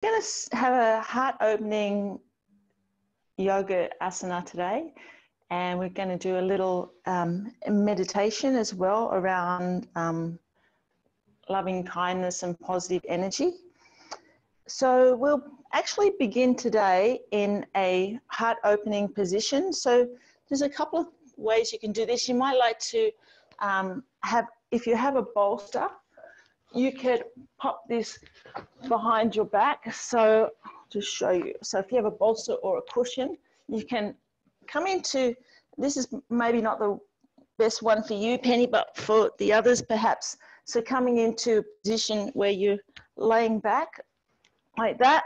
going to have a heart opening yoga asana today, and we're going to do a little meditation as well around loving kindness and positive energy. So we'll actually begin today in a heart opening position. So there's a couple of ways you can do this. You might like to if you have a bolster, you could pop this behind your back. So I'll just show you. So if you have a bolster or a cushion, you can come into, this is maybe not the best one for you, Penny, but for the others perhaps. So coming into a position where you're laying back like that,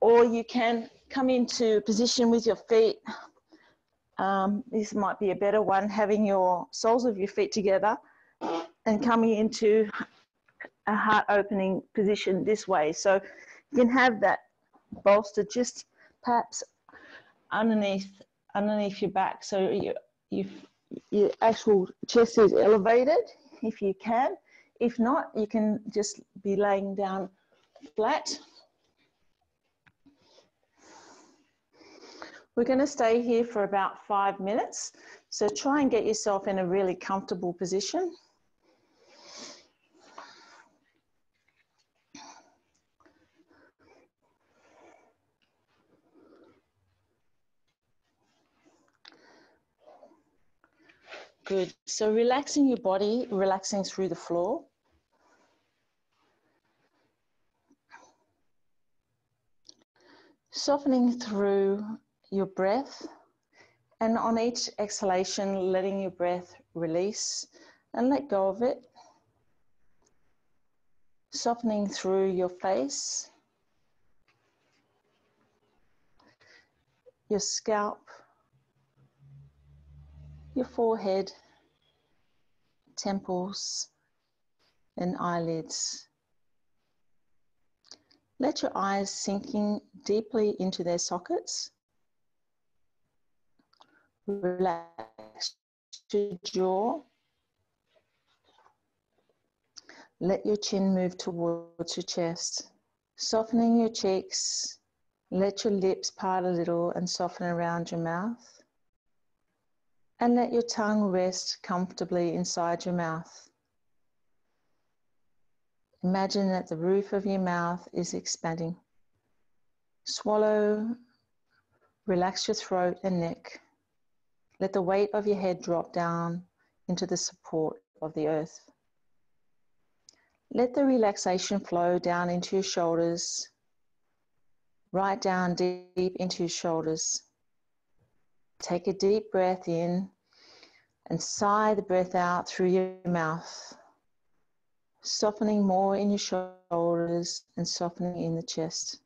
or you can come into a position with your feet. This might be a better one, having your soles of your feet together and coming into a heart opening position this way. So you can have that bolster just perhaps underneath your back, so your actual chest is elevated if you can. If not, you can just be laying down flat. We're going to stay here for about 5 minutes, so try and get yourself in a really comfortable position. Good. So relaxing your body, relaxing through the floor. Softening through your breath, and on each exhalation, letting your breath release and let go of it. Softening through your face, your scalp, your forehead, temples, and eyelids. Let your eyes sinking deeply into their sockets. Relax your jaw. Let your chin move towards your chest. Softening your cheeks. Let your lips part a little and soften around your mouth. And let your tongue rest comfortably inside your mouth. Imagine that the roof of your mouth is expanding. Swallow. Relax your throat and neck. Let the weight of your head drop down into the support of the earth. Let the relaxation flow down into your shoulders, right down deep into your shoulders. Take a deep breath in and sigh the breath out through your mouth, softening more in your shoulders and softening in the chest.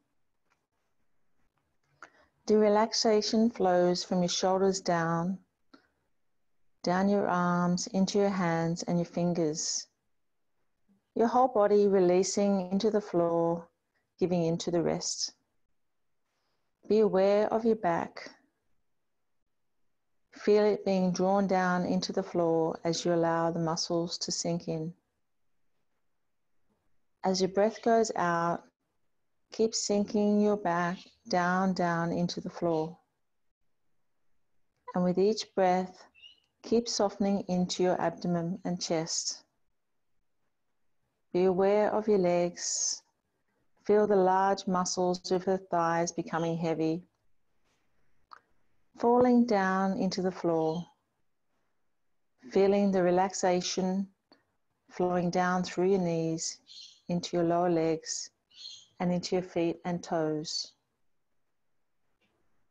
The relaxation flows from your shoulders down your arms, into your hands and your fingers. Your whole body releasing into the floor, giving into the rest. Be aware of your back. Feel it being drawn down into the floor as you allow the muscles to sink in. As your breath goes out, keep sinking your back down into the floor. And with each breath, keep softening into your abdomen and chest. Be aware of your legs. Feel the large muscles of the thighs becoming heavy, falling down into the floor. Feeling the relaxation flowing down through your knees, into your lower legs, and into your feet and toes.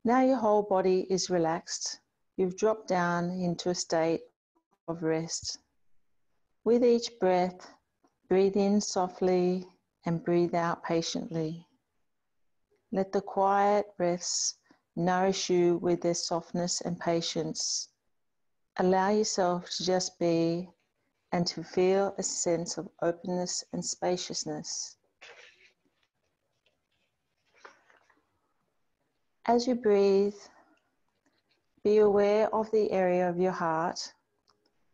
Now your whole body is relaxed. You've dropped down into a state of rest. With each breath, breathe in softly and breathe out patiently. Let the quiet breaths nourish you with their softness and patience. Allow yourself to just be and to feel a sense of openness and spaciousness. As you breathe, be aware of the area of your heart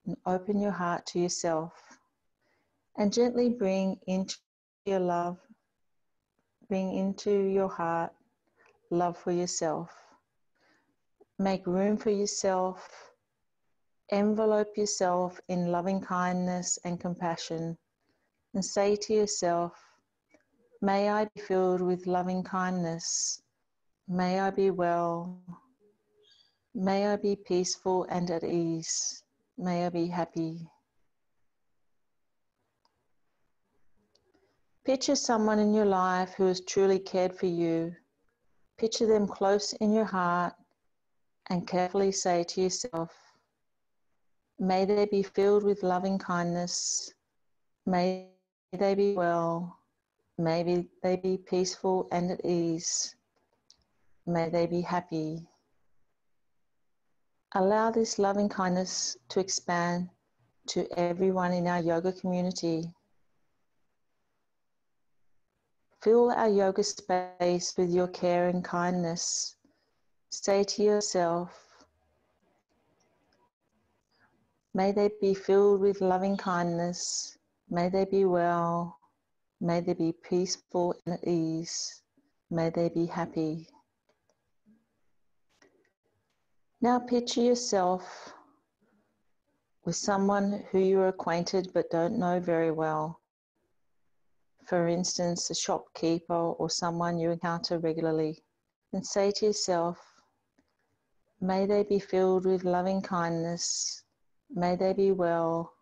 and open your heart to yourself, and gently bring into your love bring into your heart love for yourself. Make room for yourself. Envelope yourself in loving kindness and compassion, and say to yourself, may I be filled with loving kindness. May I be well. May I be peaceful and at ease. May I be happy. Picture someone in your life who has truly cared for you. Picture them close in your heart and carefully say to yourself, may they be filled with loving kindness. May they be well. May they be peaceful and at ease. May they be happy. Allow this loving kindness to expand to everyone in our yoga community. Fill our yoga space with your care and kindness. Say to yourself, may they be filled with loving kindness. May they be well. May they be peaceful and at ease. May they be happy. Now picture yourself with someone who you're acquainted but don't know very well. For instance, a shopkeeper or someone you encounter regularly. And say to yourself, may they be filled with loving kindness. May they be well.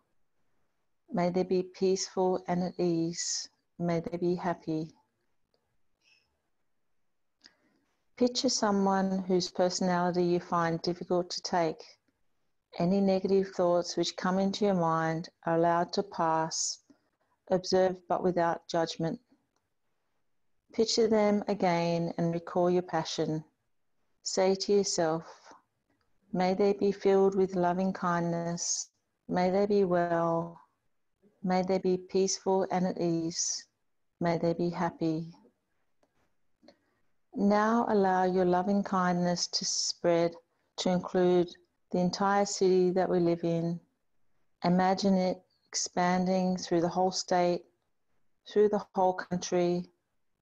May they be peaceful and at ease. May they be happy. Picture someone whose personality you find difficult to take. Any negative thoughts which come into your mind are allowed to pass. Observe but without judgment. Picture them again and recall your passion. Say to yourself, may they be filled with loving kindness. May they be well. May they be peaceful and at ease. May they be happy. Now allow your loving kindness to spread to include the entire city that we live in. Imagine it expanding through the whole state, through the whole country,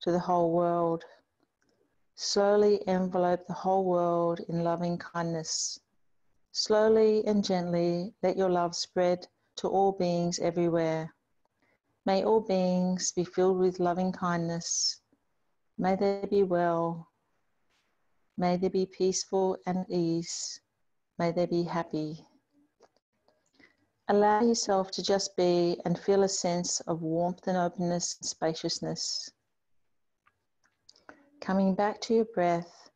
to the whole world. Slowly envelope the whole world in loving kindness. Slowly and gently let your love spread to all beings everywhere. May all beings be filled with loving kindness. May they be well. May they be peaceful and at ease. May they be happy. Allow yourself to just be and feel a sense of warmth and openness and spaciousness. Coming back to your breath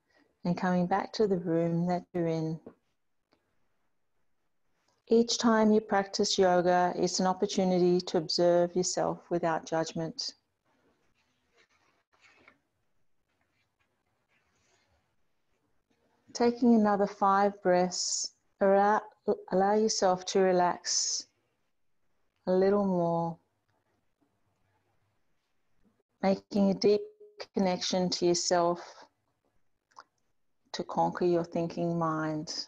and coming back to the room that you're in. Each time you practice yoga, it's an opportunity to observe yourself without judgment. Taking another 5 breaths, allow yourself to relax a little more, making a deep connection to yourself to conquer your thinking mind.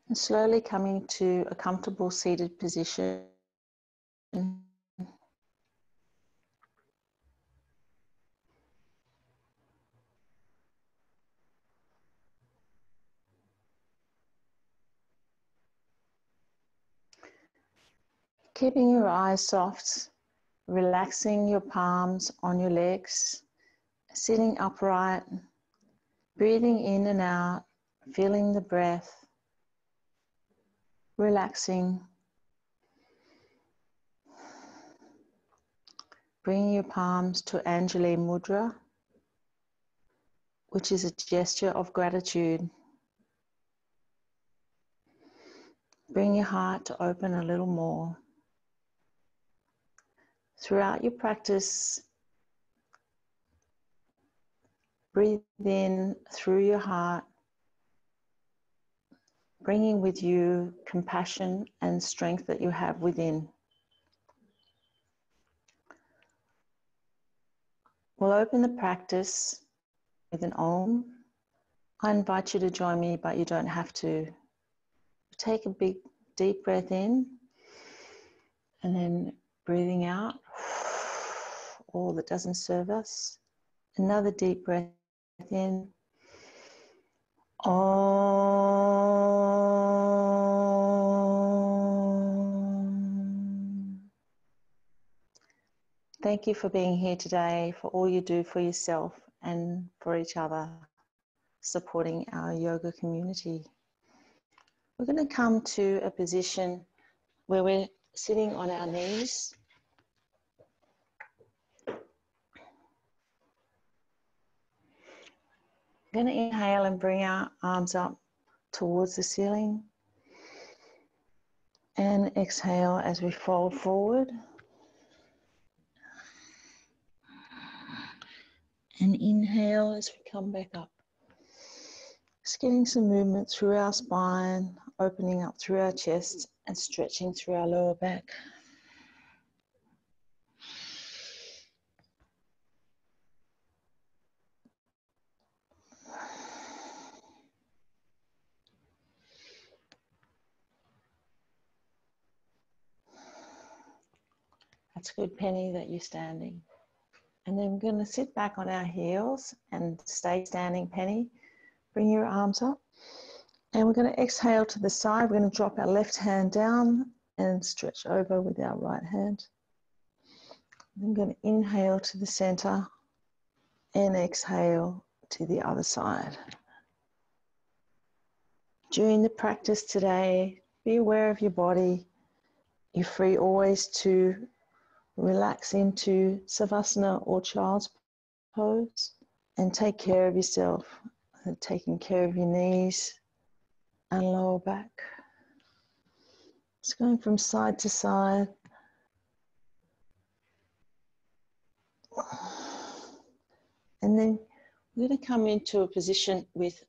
And slowly coming to a comfortable seated position. Keeping your eyes soft, relaxing your palms on your legs, sitting upright, breathing in and out, feeling the breath, relaxing. Bringing your palms to Anjali Mudra, which is a gesture of gratitude. Bring your heart to open a little more. Throughout your practice, breathe in through your heart, bringing with you compassion and strength that you have within. We'll open the practice with an Om. I invite you to join me, but you don't have to. Take a big, deep breath in, and then breathing out all that doesn't serve us. Another deep breath in. Om. Thank you for being here today, for all you do for yourself and for each other, supporting our yoga community. We're going to come to a position where we're sitting on our knees. We're going to inhale and bring our arms up towards the ceiling. And exhale as we fold forward. And inhale as we come back up. Just getting some movement through our spine, opening up through our chest and stretching through our lower back. That's good, Penny, that you're standing. And then we're going to sit back on our heels and stay standing, Penny. Bring your arms up. And we're going to exhale to the side. We're going to drop our left hand down and stretch over with our right hand. I'm going to inhale to the center and exhale to the other side. During the practice today, be aware of your body. You're free always to relax into Savasana or Child's Pose and take care of yourself, taking care of your knees and lower back. Just going from side to side. And then we're going to come into a position with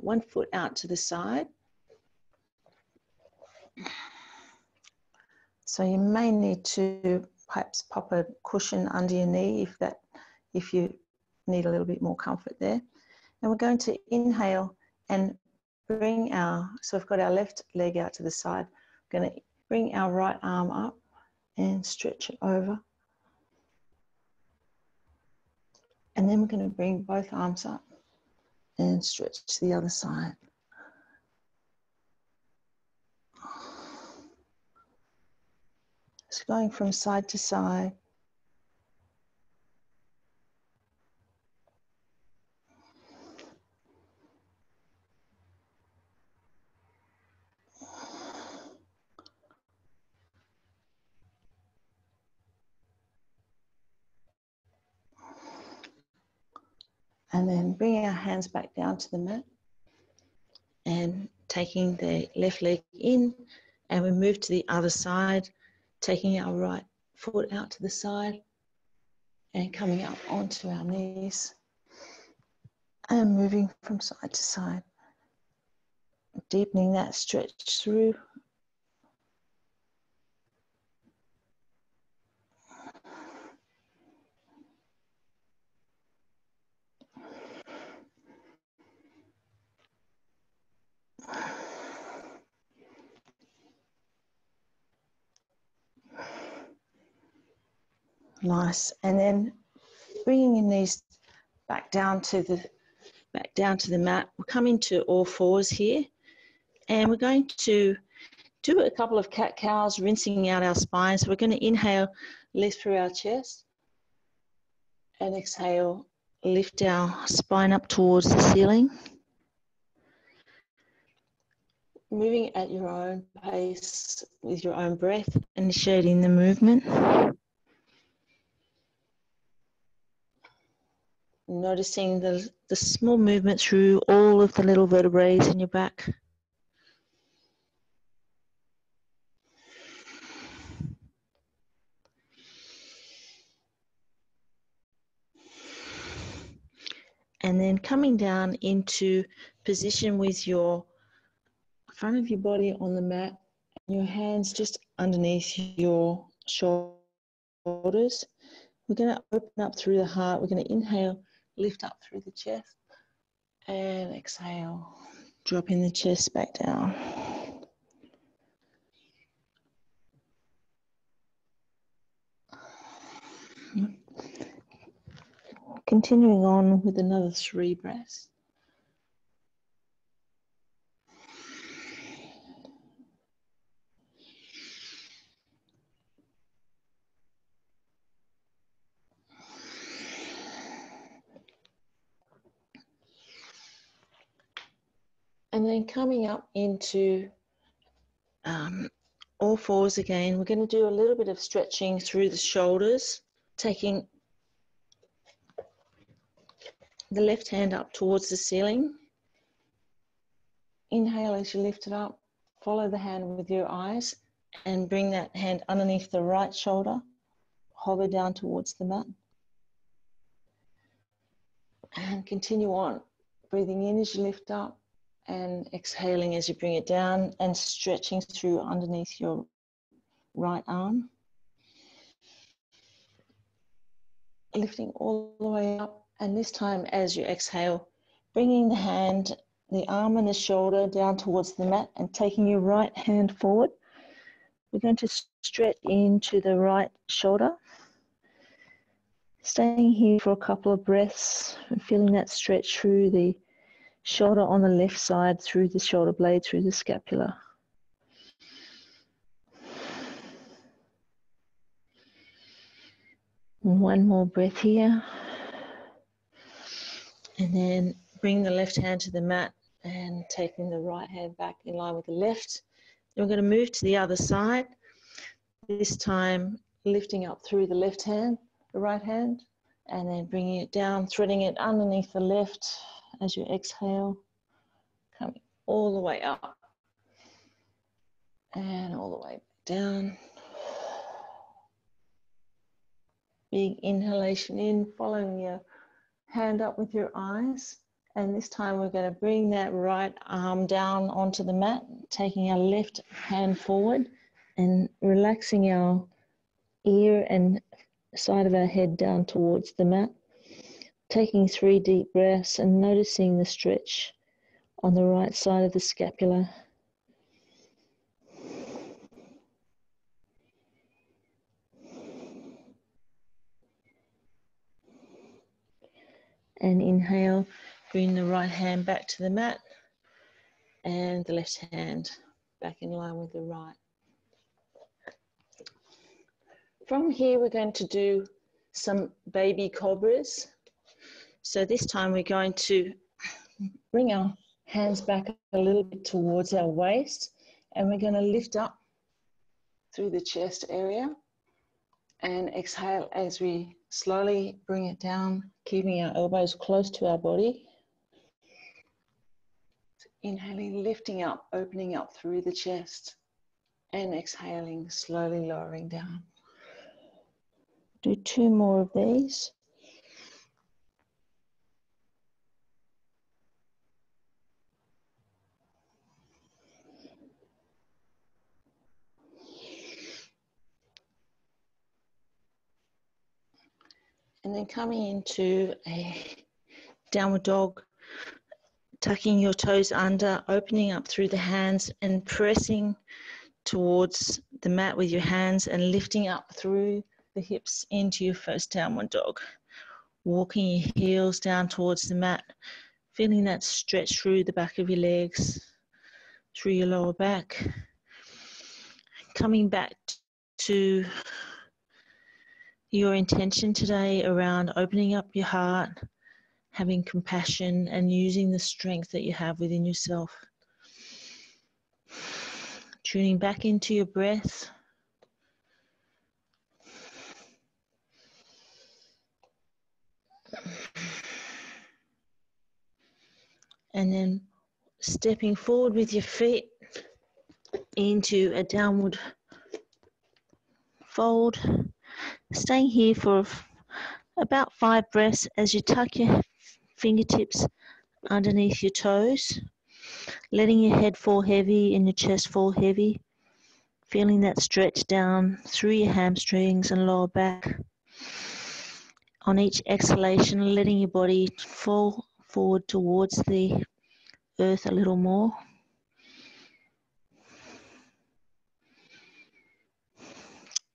one foot out to the side. So you may need to perhaps pop a cushion under your knee if you need a little bit more comfort there. And we're going to inhale and bring so we've got our left leg out to the side. We're going to bring our right arm up and stretch it over. And then we're going to bring both arms up and stretch to the other side. Just going from side to side. And then bringing our hands back down to the mat and taking the left leg in, and we move to the other side, taking our right foot out to the side and coming up onto our knees and moving from side to side, deepening that stretch through. Nice. And then bringing your knees back down to the mat. We'll come into all fours here, and we're going to do a couple of cat-cows, rinsing out our spine. So we're going to inhale, lift through our chest, and exhale, lift our spine up towards the ceiling. Moving at your own pace with your own breath, initiating the movement. Noticing the small movement through all of the little vertebrae in your back. And then coming down into position with your front of your body on the mat, and your hands just underneath your shoulders. We're going to open up through the heart. We're going to inhale, lift up through the chest, and exhale, dropping the chest back down. Continuing on with another 3 breaths. And then coming up into all fours again, we're going to do a little bit of stretching through the shoulders, taking the left hand up towards the ceiling. Inhale as you lift it up, follow the hand with your eyes and bring that hand underneath the right shoulder, hover down towards the mat. And continue on, breathing in as you lift up and exhaling as you bring it down and stretching through underneath your right arm. Lifting all the way up, and this time as you exhale, bringing the hand, the arm and the shoulder down towards the mat and taking your right hand forward. We're going to stretch into the right shoulder. Staying here for a couple of breaths and feeling that stretch through the shoulder on the left side, through the shoulder blade, through the scapula. One more breath here. And then bring the left hand to the mat and taking the right hand back in line with the left. Then we're going to move to the other side. This time lifting up through the left hand, the right hand, and then bringing it down, threading it underneath the left as you exhale, coming all the way up and all the way down. Big inhalation in, following your hand up with your eyes. And this time we're going to bring that right arm down onto the mat, taking our left hand forward and relaxing our ear and side of our head down towards the mat. Taking 3 deep breaths and noticing the stretch on the right side of the scapula. And inhale, bring the right hand back to the mat and the left hand back in line with the right. From here, we're going to do some baby cobras. So this time we're going to bring our hands back a little bit towards our waist, and we're going to lift up through the chest area and exhale as we slowly bring it down, keeping our elbows close to our body. Inhaling, lifting up, opening up through the chest, and exhaling, slowly lowering down. Do 2 more of these. And then coming into a downward dog, tucking your toes under, opening up through the hands and pressing towards the mat with your hands and lifting up through the hips into your first downward dog. Walking your heels down towards the mat, feeling that stretch through the back of your legs, through your lower back. Coming back to your intention today around opening up your heart, having compassion and using the strength that you have within yourself. Tuning back into your breath. And then stepping forward with your feet into a downward fold. Staying here for about 5 breaths as you tuck your fingertips underneath your toes, letting your head fall heavy and your chest fall heavy, feeling that stretch down through your hamstrings and lower back. On each exhalation, letting your body fall forward towards the earth a little more.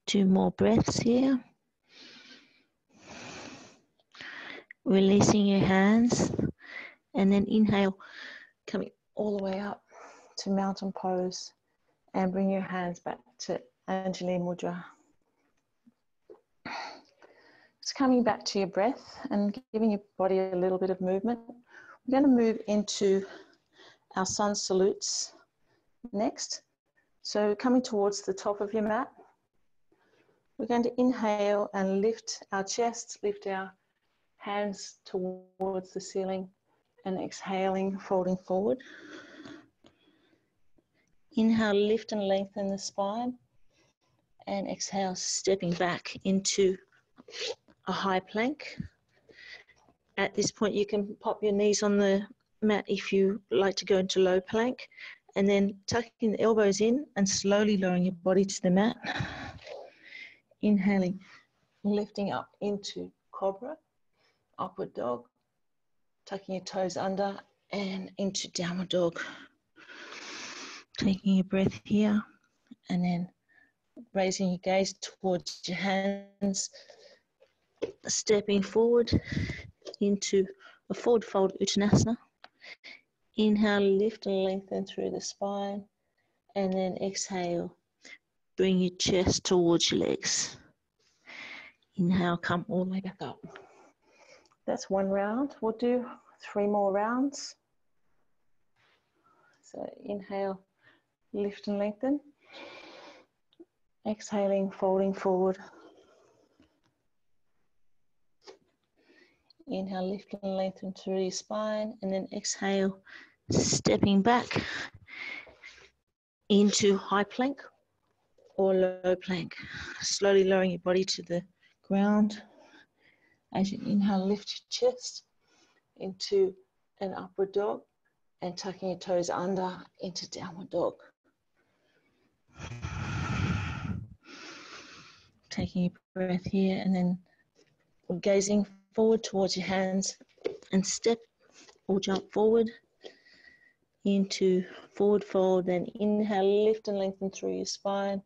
Two more breaths here. Releasing your hands, and then inhale, coming all the way up to mountain pose, and bring your hands back to Anjali Mudra. Just coming back to your breath and giving your body a little bit of movement. We're going to move into our sun salutes next. So coming towards the top of your mat, we're going to inhale and lift our chest, lift our hands towards the ceiling, and exhaling, folding forward. Inhale, lift and lengthen the spine, and exhale, stepping back into a high plank. At this point, you can pop your knees on the mat if you like to go into low plank, and then tucking the elbows in and slowly lowering your body to the mat. Inhaling, lifting up into cobra, upward dog, tucking your toes under and into downward dog. Taking a breath here, and then raising your gaze towards your hands, stepping forward into a forward fold Uttanasana. Inhale, lift and lengthen through the spine, and then exhale, bring your chest towards your legs. Inhale, come all the way back up. That's one round. We'll do 3 more rounds. So inhale, lift and lengthen. Exhaling, folding forward. Inhale, lift and lengthen through your spine, and then exhale, stepping back into high plank or low plank. Slowly lowering your body to the ground. As you inhale, lift your chest into an upward dog, and tucking your toes under into downward dog. Taking a breath here, and then gazing forward towards your hands, and step or jump forward into forward fold. Then inhale, lift and lengthen through your spine.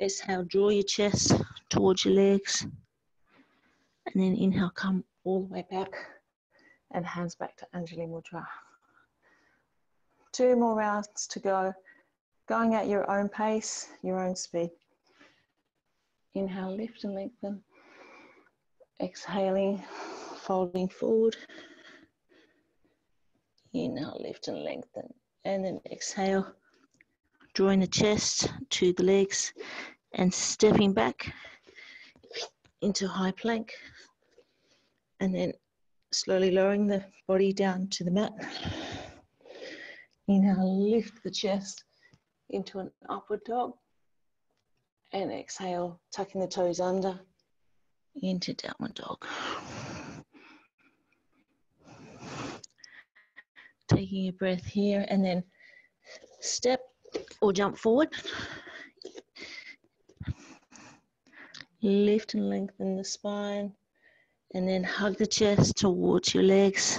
Exhale, draw your chest towards your legs, and then inhale, come all the way back and hands back to Anjali Mudra. 2 more rounds to go, going at your own pace, your own speed. Inhale, lift and lengthen. Exhaling, folding forward. Inhale, lift and lengthen. And then exhale, drawing the chest to the legs and stepping back into high plank. And then slowly lowering the body down to the mat. Inhale, lift the chest into an upward dog. And exhale, tucking the toes under into downward dog. Taking a breath here, and then step or jump forward. Lift and lengthen the spine, and then hug the chest towards your legs.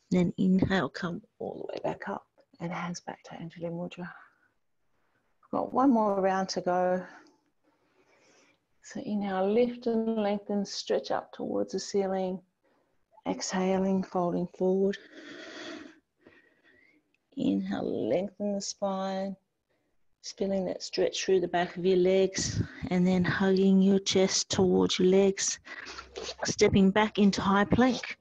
Then inhale, come all the way back up and hands back to Anjali Mudra. Got 1 more round to go. So inhale, lift and lengthen, stretch up towards the ceiling. Exhaling, folding forward. Inhale, lengthen the spine, feeling that stretch through the back of your legs, and then hugging your chest towards your legs, stepping back into high plank,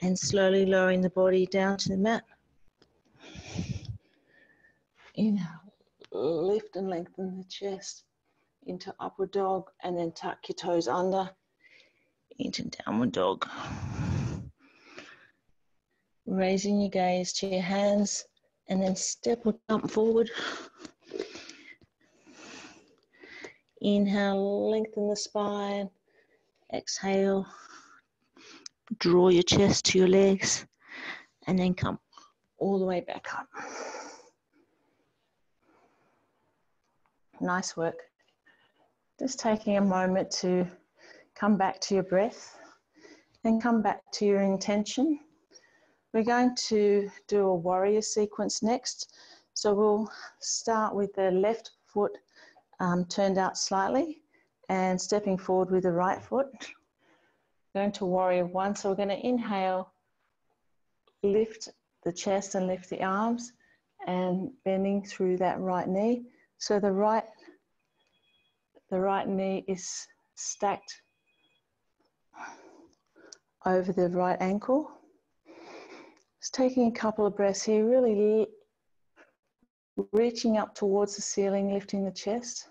and slowly lowering the body down to the mat. Inhale, lift and lengthen the chest into upward dog, and then tuck your toes under into downward dog. Raising your gaze to your hands, and then step or jump forward. Inhale, lengthen the spine. Exhale, draw your chest to your legs, and then come all the way back up. Nice work. Just taking a moment to come back to your breath, and come back to your intention. We're going to do a warrior sequence next. So we'll start with the left foot turned out slightly and stepping forward with the right foot. Going to warrior one. So we're going to inhale, lift the chest and lift the arms and bending through that right knee. So the right knee is stacked over the right ankle. Just taking a couple of breaths here, really reaching up towards the ceiling, lifting the chest,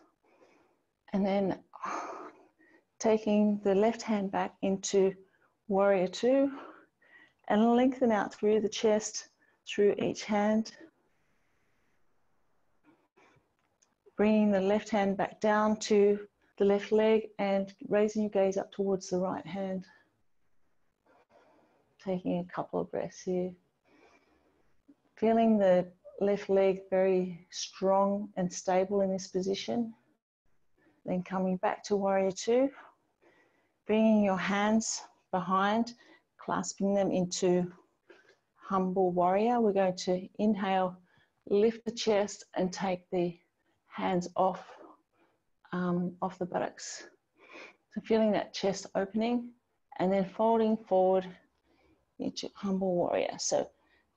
and then taking the left hand back into warrior two and lengthen out through the chest, through each hand. Bringing the left hand back down to the left leg and raising your gaze up towards the right hand. Taking a couple of breaths here. Feeling the left leg very strong and stable in this position. Then coming back to warrior two. Bringing your hands behind, clasping them into humble warrior. We're going to inhale, lift the chest and take the hands off the buttocks. So feeling that chest opening and then folding forward into humble warrior. So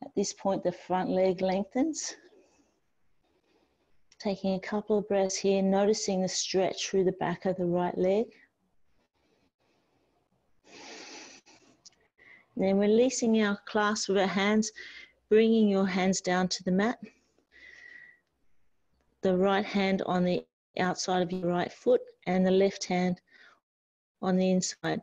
at this point, the front leg lengthens. Taking a couple of breaths here, noticing the stretch through the back of the right leg. And then releasing our clasp of our hands, bringing your hands down to the mat. The right hand on the outside of your right foot and the left hand on the inside.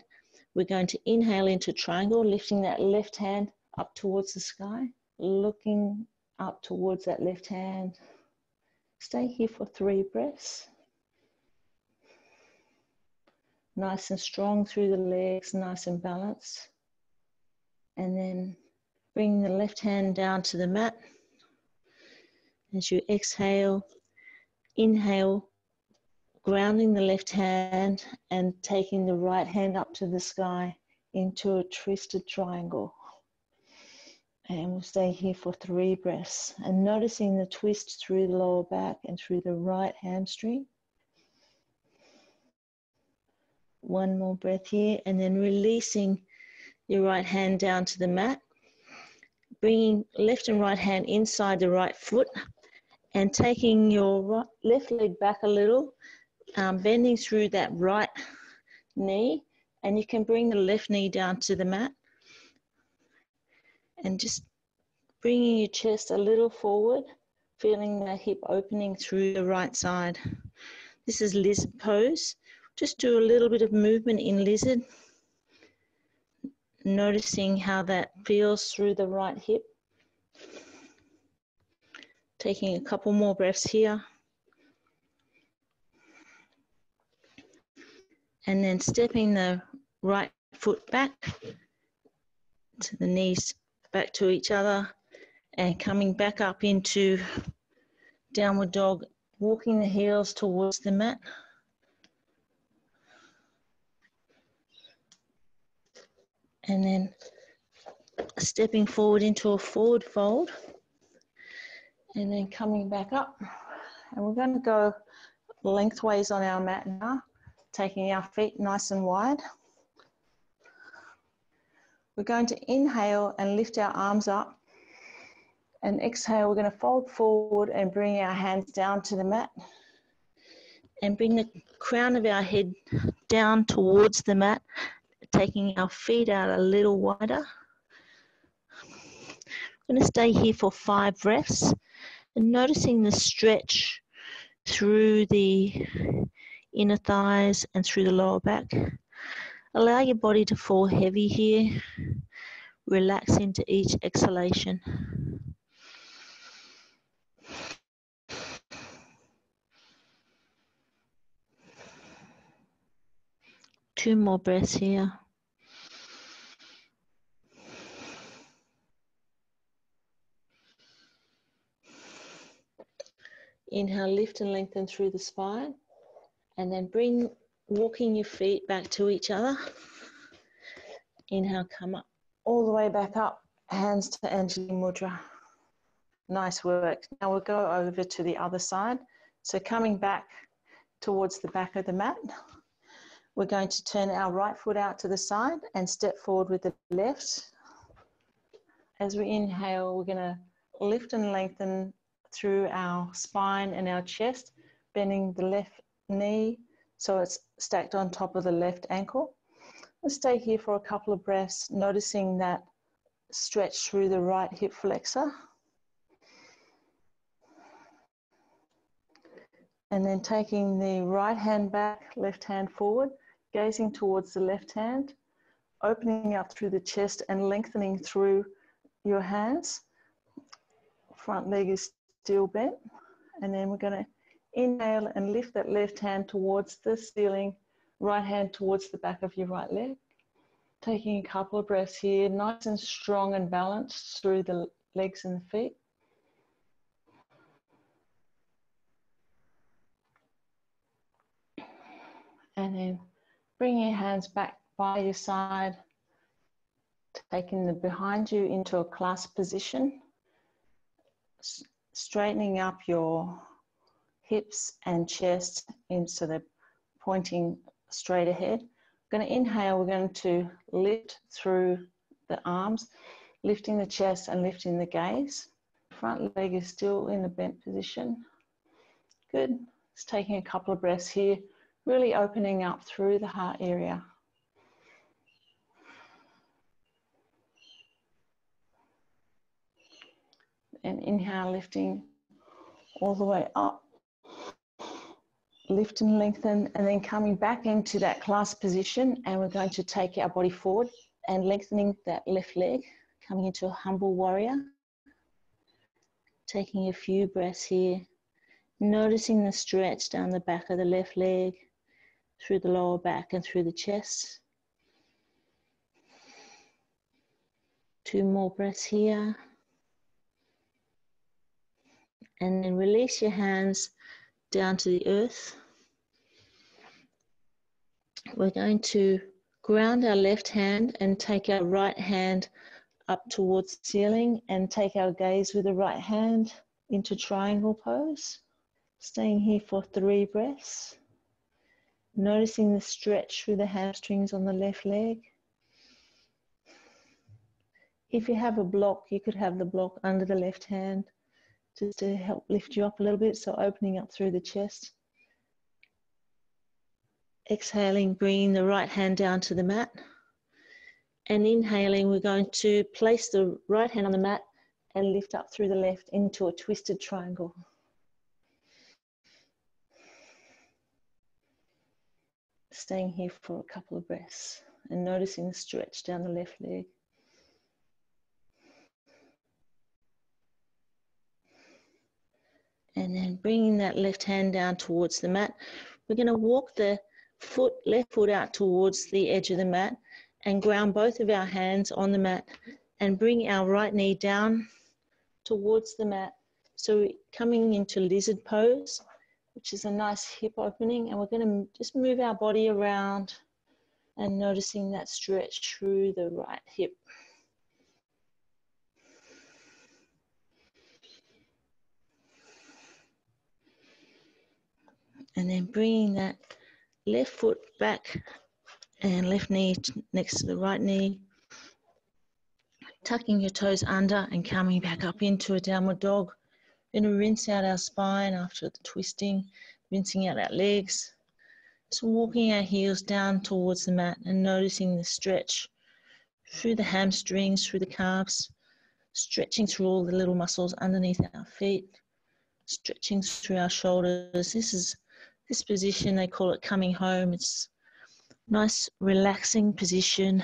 We're going to inhale into triangle, lifting that left hand up towards the sky, looking up towards that left hand. Stay here for 3 breaths. Nice and strong through the legs, nice and balanced. And then bring the left hand down to the mat. As you exhale, inhale, grounding the left hand and taking the right hand up to the sky into a twisted triangle. And we'll stay here for 3 breaths and noticing the twist through the lower back and through the right hamstring. 1 more breath here and then releasing your right hand down to the mat. Bringing left and right hand inside the right foot and taking your left leg back a little, bending through that right knee, and you can bring the left knee down to the mat and just bringing your chest a little forward, feeling the hip opening through the right side. This is lizard pose. Just do a little bit of movement in lizard, noticing how that feels through the right hip. Taking a couple more breaths here. And then stepping the right foot back to the knees back to each other and coming back up into downward dog, walking the heels towards the mat. And then stepping forward into a forward fold and then coming back up. And we're going to go lengthways on our mat now, taking our feet nice and wide. We're going to inhale and lift our arms up, and exhale, we're going to fold forward and bring our hands down to the mat and bring the crown of our head down towards the mat, taking our feet out a little wider. I'm going to stay here for 5 breaths and noticing the stretch through the inner thighs and through the lower back. Allow your body to fall heavy here. Relax into each exhalation. Two more breaths here. Inhale, lift and lengthen through the spine, and then bring walking your feet back to each other. Inhale, come up, all the way back up, hands to Anjali Mudra. Nice work. Now we'll go over to the other side. So coming back towards the back of the mat, we're going to turn our right foot out to the side and step forward with the left. As we inhale, we're going to lift and lengthen through our spine and our chest, bending the left knee so it's stacked on top of the left ankle. We'll stay here for a couple of breaths, noticing that stretch through the right hip flexor. And then taking the right hand back, left hand forward, gazing towards the left hand, opening up through the chest and lengthening through your hands. Front leg is still bent. And then we're going to inhale and lift that left hand towards the ceiling, right hand towards the back of your right leg. Taking a couple of breaths here, nice and strong and balanced through the legs and the feet. And then bring your hands back by your side, taking them behind you into a clasp position, straightening up your hips and chest in so they're pointing straight ahead. We're going to inhale, we're going to lift through the arms, lifting the chest and lifting the gaze. Front leg is still in a bent position. Good. Just taking a couple of breaths here, really opening up through the heart area. And inhale, lifting all the way up. Lift and lengthen, and then coming back into that clasp position, and we're going to take our body forward and lengthening that left leg, coming into a humble warrior. Taking a few breaths here, noticing the stretch down the back of the left leg, through the lower back and through the chest. 2 more breaths here. And then release your hands down to the earth. We're going to ground our left hand and take our right hand up towards the ceiling and take our gaze with the right hand into triangle pose. Staying here for 3 breaths. Noticing the stretch through the hamstrings on the left leg. If you have a block, you could have the block under the left hand just to help lift you up a little bit, so opening up through the chest. Exhaling, bringing the right hand down to the mat. And inhaling, we're going to place the right hand on the mat and lift up through the left into a twisted triangle. Staying here for a couple of breaths and noticing the stretch down the left leg. And then bringing that left hand down towards the mat. We're going to walk the left foot out towards the edge of the mat and ground both of our hands on the mat and bring our right knee down towards the mat. So we're coming into lizard pose, which is a nice hip opening, and we're going to just move our body around and noticing that stretch through the right hip. And then bringing that left foot back and left knee next to the right knee. Tucking your toes under and coming back up into a downward dog. We're going to rinse out our spine after the twisting, rinsing out our legs. So walking our heels down towards the mat and noticing the stretch through the hamstrings, through the calves, stretching through all the little muscles underneath our feet, stretching through our shoulders. This position, they call it coming home. It's a nice relaxing position.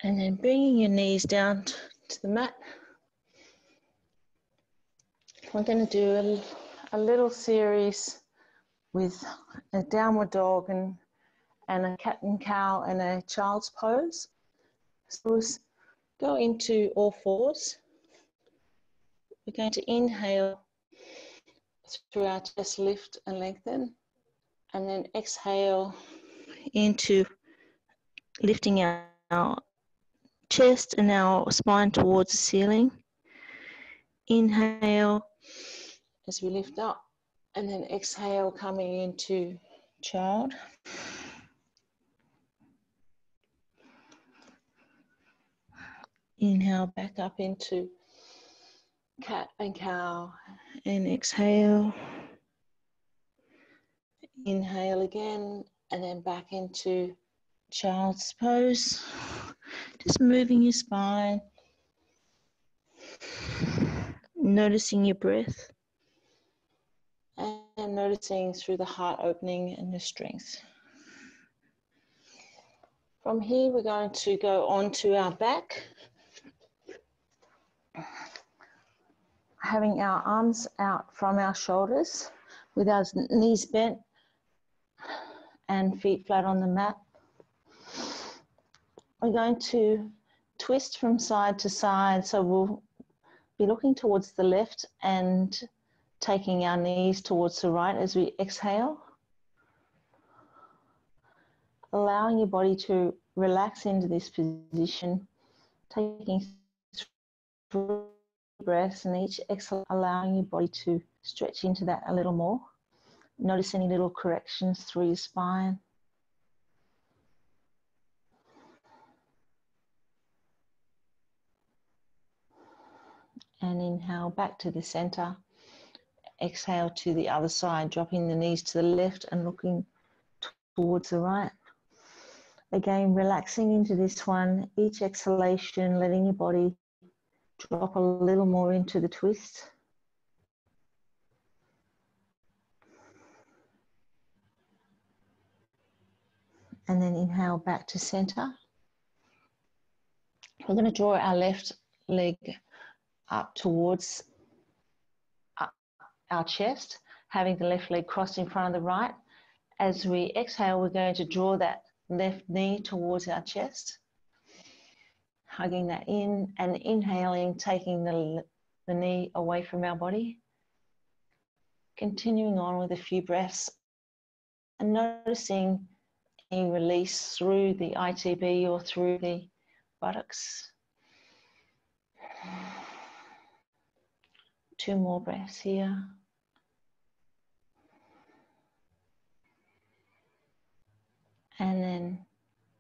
And then bringing your knees down to the mat. We're going to do a little series with a downward dog and a cat and cow and a child's pose. So we'll go into all fours. We're going to inhale through our chest, lift and lengthen. And then exhale into lifting our chest and our spine towards the ceiling. Inhale as we lift up, and then exhale coming into child. Inhale back up into cat and cow, and exhale. Inhale again, and then back into child's pose. Just moving your spine, noticing your breath, and noticing through the heart opening and the strength. From here, we're going to go on to our back, having our arms out from our shoulders with our knees bent and feet flat on the mat. We're going to twist from side to side, so we'll be looking towards the left and taking our knees towards the right as we exhale. Allowing your body to relax into this position, taking 3 breaths, and each exhale allowing your body to stretch into that a little more. Notice any little corrections through your spine. And inhale back to the center. Exhale to the other side, dropping the knees to the left and looking towards the right. Again, relaxing into this one. Each exhalation, letting your body drop a little more into the twist. And then inhale back to center. We're going to draw our left leg up towards our chest, having the left leg crossed in front of the right. As we exhale, we're going to draw that left knee towards our chest, hugging that in, and inhaling, taking the knee away from our body. Continuing on with a few breaths and noticing any release through the ITB or through the buttocks. 2 more breaths here. And then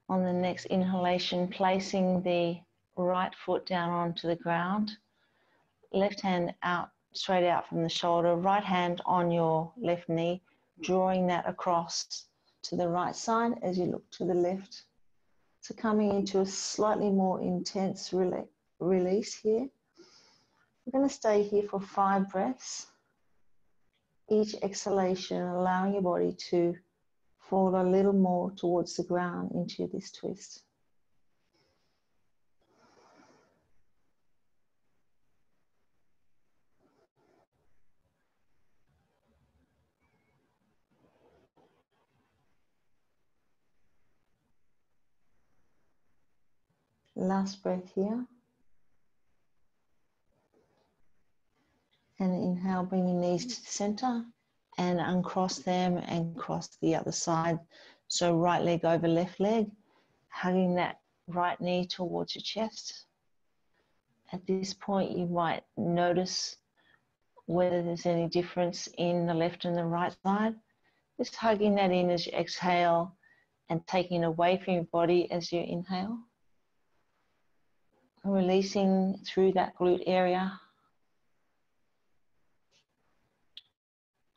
on the next inhalation, placing the right foot down onto the ground, left hand out, straight out from the shoulder, right hand on your left knee, drawing that across to the right side as you look to the left. So coming into a slightly more intense release here. We're going to stay here for 5 breaths. Each exhalation, allowing your body to fall a little more towards the ground into this twist. Last breath here. And inhale, bring your knees to the center and uncross them and cross the other side. So right leg over left leg, hugging that right knee towards your chest. At this point, you might notice whether there's any difference in the left and the right side. Just hugging that in as you exhale and taking it away from your body as you inhale. Releasing through that glute area.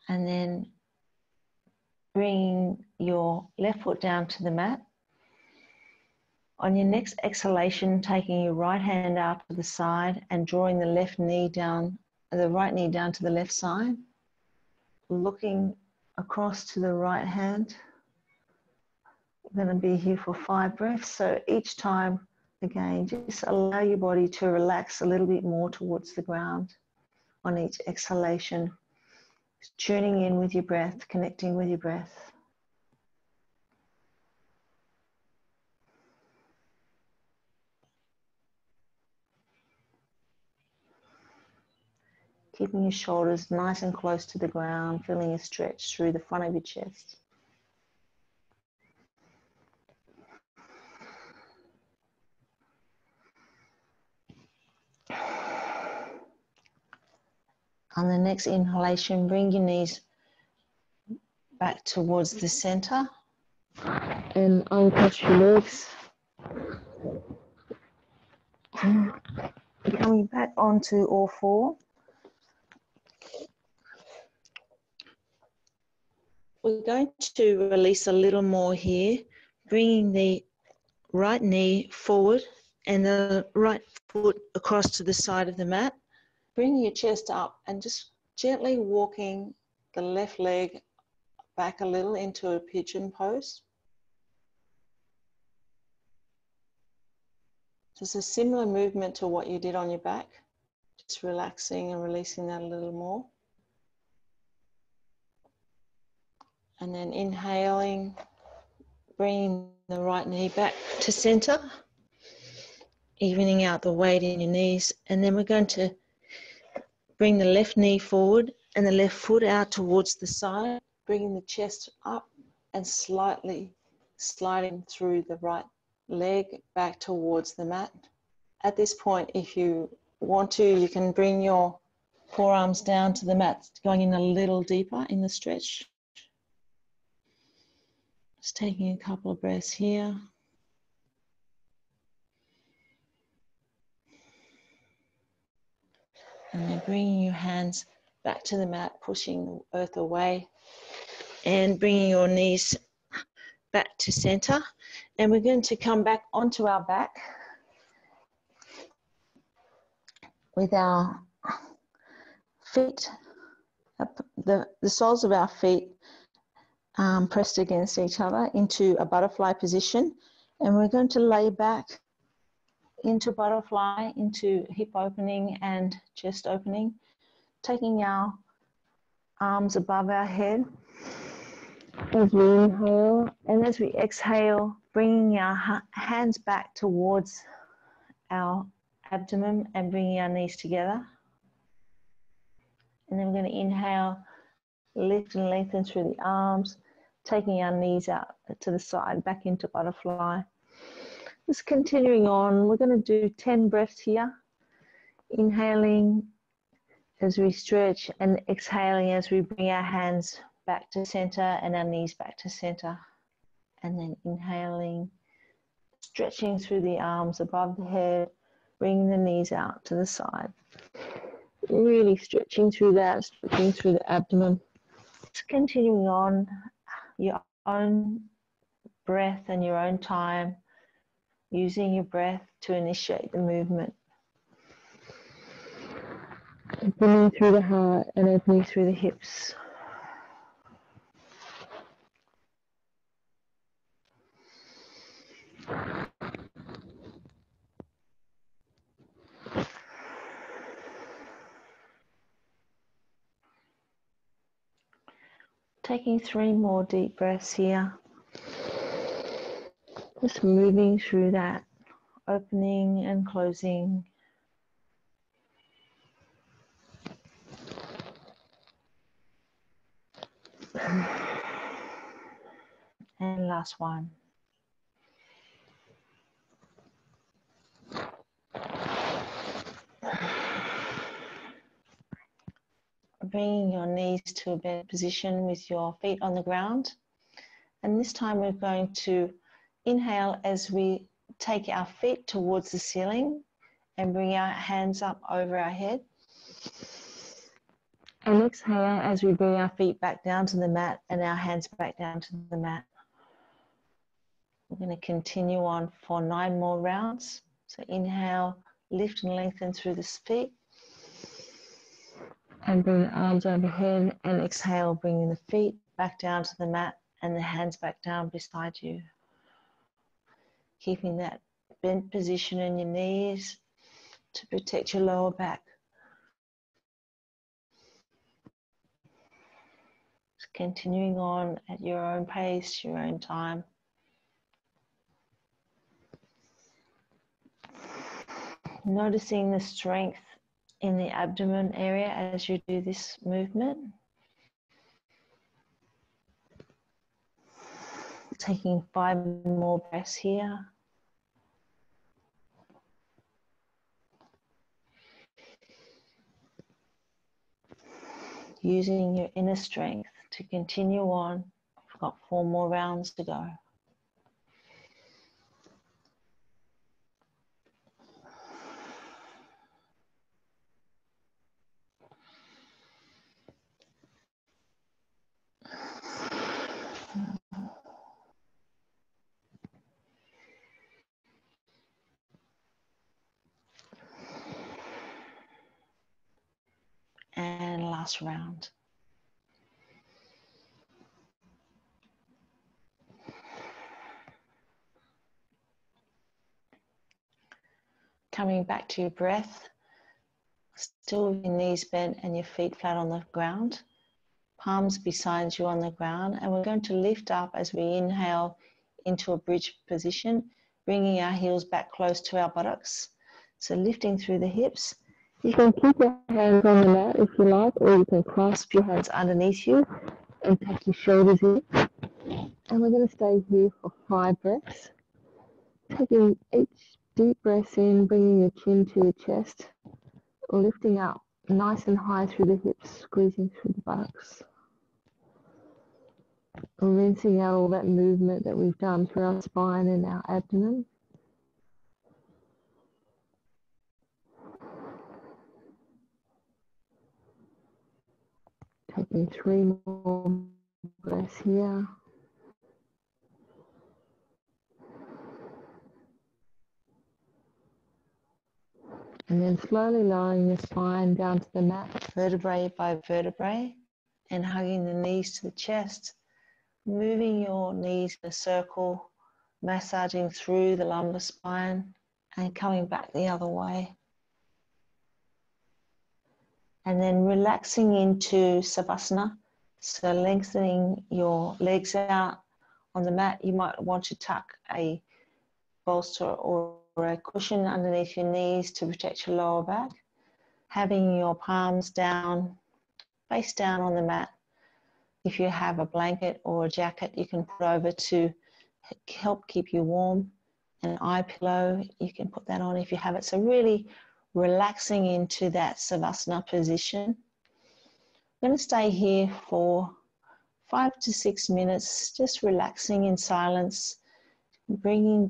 And then bringing your left foot down to the mat. On your next exhalation, taking your right hand out to the side and drawing the left knee down, the right knee down to the left side. Looking across to the right hand. We're going to be here for 5 breaths. So each time, again, just allow your body to relax a little bit more towards the ground on each exhalation. Tuning in with your breath, connecting with your breath. Keeping your shoulders nice and close to the ground, feeling a stretch through the front of your chest. On the next inhalation, bring your knees back towards the center and uncross your legs. Coming back onto all four. We're going to release a little more here, bringing the right knee forward and the right foot across to the side of the mat. Bringing your chest up and just gently walking the left leg back a little into a pigeon pose. Just a similar movement to what you did on your back, just relaxing and releasing that a little more. And then inhaling, bringing the right knee back to center, evening out the weight in your knees. And then we're going to bring the left knee forward and the left foot out towards the side, bringing the chest up and slightly sliding through the right leg back towards the mat. At this point, if you want to, you can bring your forearms down to the mat, going in a little deeper in the stretch. Just taking a couple of breaths here. And then bringing your hands back to the mat, pushing the earth away and bringing your knees back to center. And we're going to come back onto our back with our feet, the soles of our feet pressed against each other into a butterfly position. And we're going to lay back into butterfly, into hip opening and chest opening, taking our arms above our head as we inhale, and as we exhale, bringing our hands back towards our abdomen and bringing our knees together. And then we're going to inhale, lift and lengthen through the arms, taking our knees out to the side, back into butterfly. Just continuing on, we're going to do 10 breaths here. Inhaling as we stretch and exhaling as we bring our hands back to center and our knees back to center. And then inhaling, stretching through the arms above the head, bringing the knees out to the side. Really stretching through that, stretching through the abdomen. Just continuing on your own breath and your own time, using your breath to initiate the movement. Opening through the heart and opening through the hips. Taking 3 more deep breaths here. Just moving through that, opening and closing. And last one. Bringing your knees to a bent position with your feet on the ground. And this time we're going to inhale as we take our feet towards the ceiling and bring our hands up over our head. And exhale as we bring our feet back down to the mat and our hands back down to the mat. We're going to continue on for 9 more rounds. So inhale, lift and lengthen through the feet. And bring the arms overhead, and exhale, bringing the feet back down to the mat and the hands back down beside you. Keeping that bent position in your knees to protect your lower back. Just continuing on at your own pace, your own time. Noticing the strength in the abdomen area as you do this movement. Taking 5 more breaths here. Using your inner strength to continue on. We've got 4 more rounds to go. And last round. Coming back to your breath, still with your knees bent and your feet flat on the ground, palms beside you on the ground, and we're going to lift up as we inhale into a bridge position, bringing our heels back close to our buttocks. So lifting through the hips. You can keep your hands on the mat if you like, or you can clasp your hands underneath you and tuck your shoulders in. And we're going to stay here for 5 breaths. Taking each deep breath in, bringing your chin to your chest, lifting up nice and high through the hips, squeezing through the buttocks. Rinsing out all that movement that we've done through our spine and our abdomen. Taking 3 more breaths here. And then slowly lowering the spine down to the mat, vertebrae by vertebrae, and hugging the knees to the chest, moving your knees in a circle, massaging through the lumbar spine and coming back the other way. And then relaxing into Savasana, so lengthening your legs out on the mat. You might want to tuck a bolster or a cushion underneath your knees to protect your lower back. Having your palms down, face down on the mat. If you have a blanket or a jacket, you can put over to help keep you warm. An eye pillow, you can put that on if you have it. So really relaxing into that Savasana position. I'm going to stay here for 5 to 6 minutes, just relaxing in silence, bringing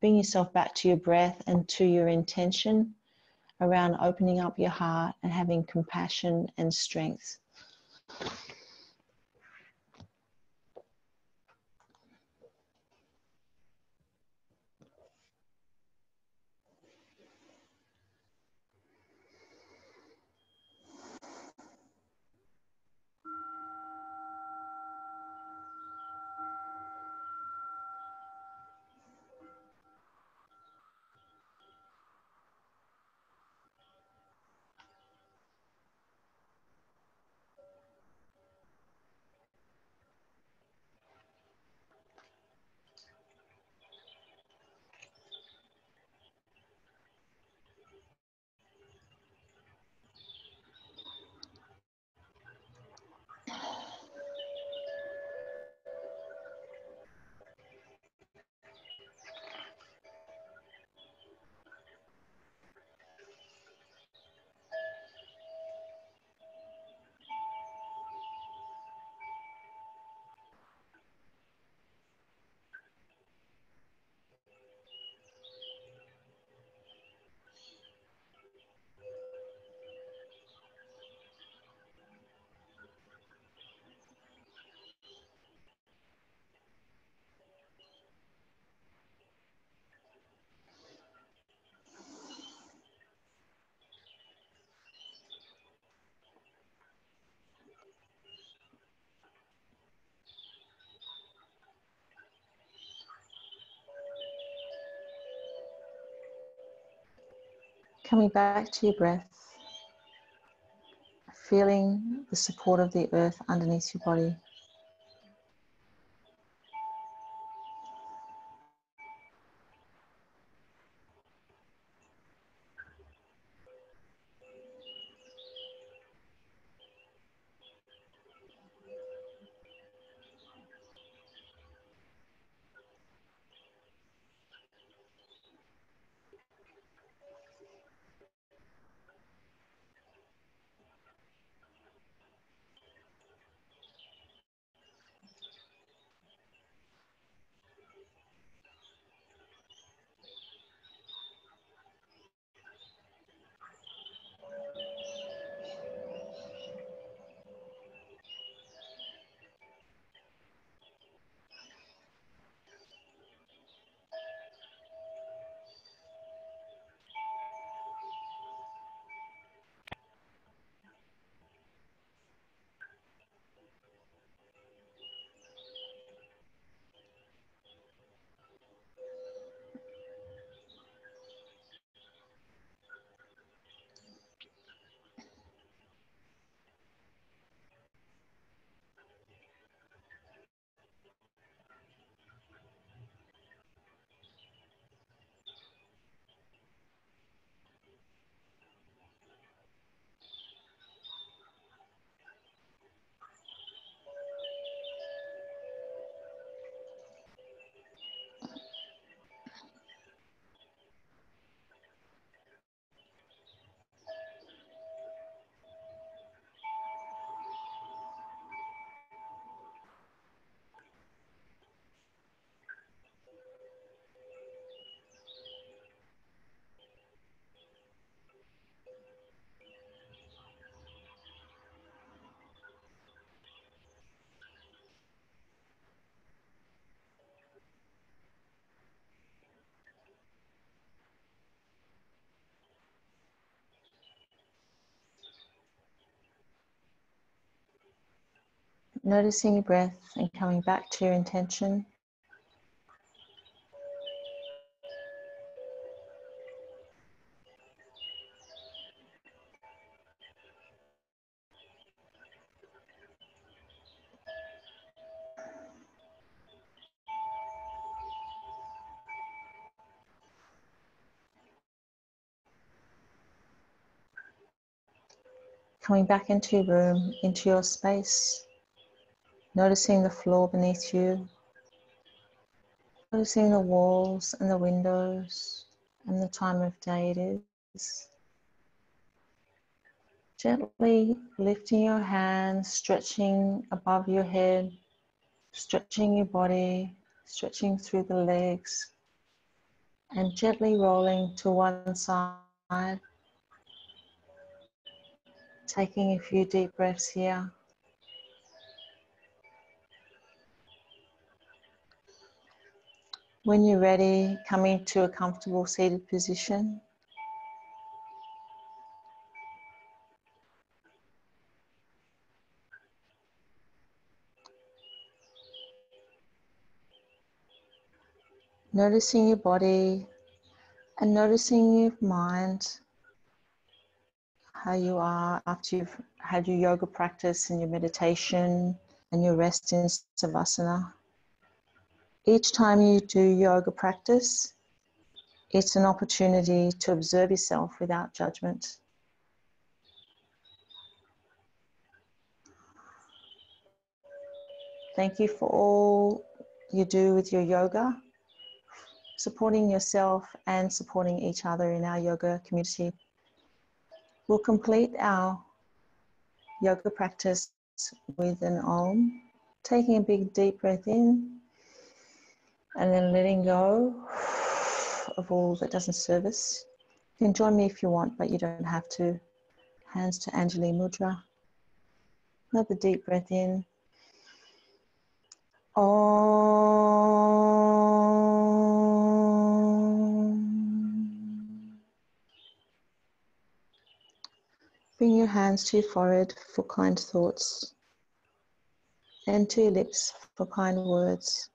yourself back to your breath and to your intention around opening up your heart and having compassion and strength. Coming back to your breath, feeling the support of the earth underneath your body. Noticing your breath and coming back to your intention. Coming back into your room, into your space, noticing the floor beneath you, noticing the walls and the windows and the time of day it is. Gently lifting your hands, stretching above your head, stretching your body, stretching through the legs, and gently rolling to one side. Taking a few deep breaths here. When you're ready, coming to a comfortable seated position. Noticing your body and noticing your mind, how you are after you've had your yoga practice and your meditation and your rest in Savasana. Each time you do yoga practice, it's an opportunity to observe yourself without judgment. Thank you for all you do with your yoga, supporting yourself and supporting each other in our yoga community. We'll complete our yoga practice with an Om, taking a big deep breath in and then letting go of all that doesn't serve us. You can join me if you want, but you don't have to. Hands to Anjali Mudra. Another deep breath in. Om. Bring your hands to your forehead for kind thoughts and to your lips for kind words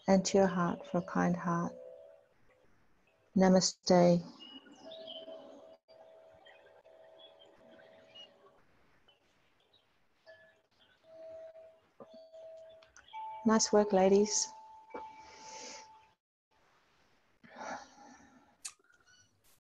and to your heart for a kind heart. Namaste. Nice work, ladies.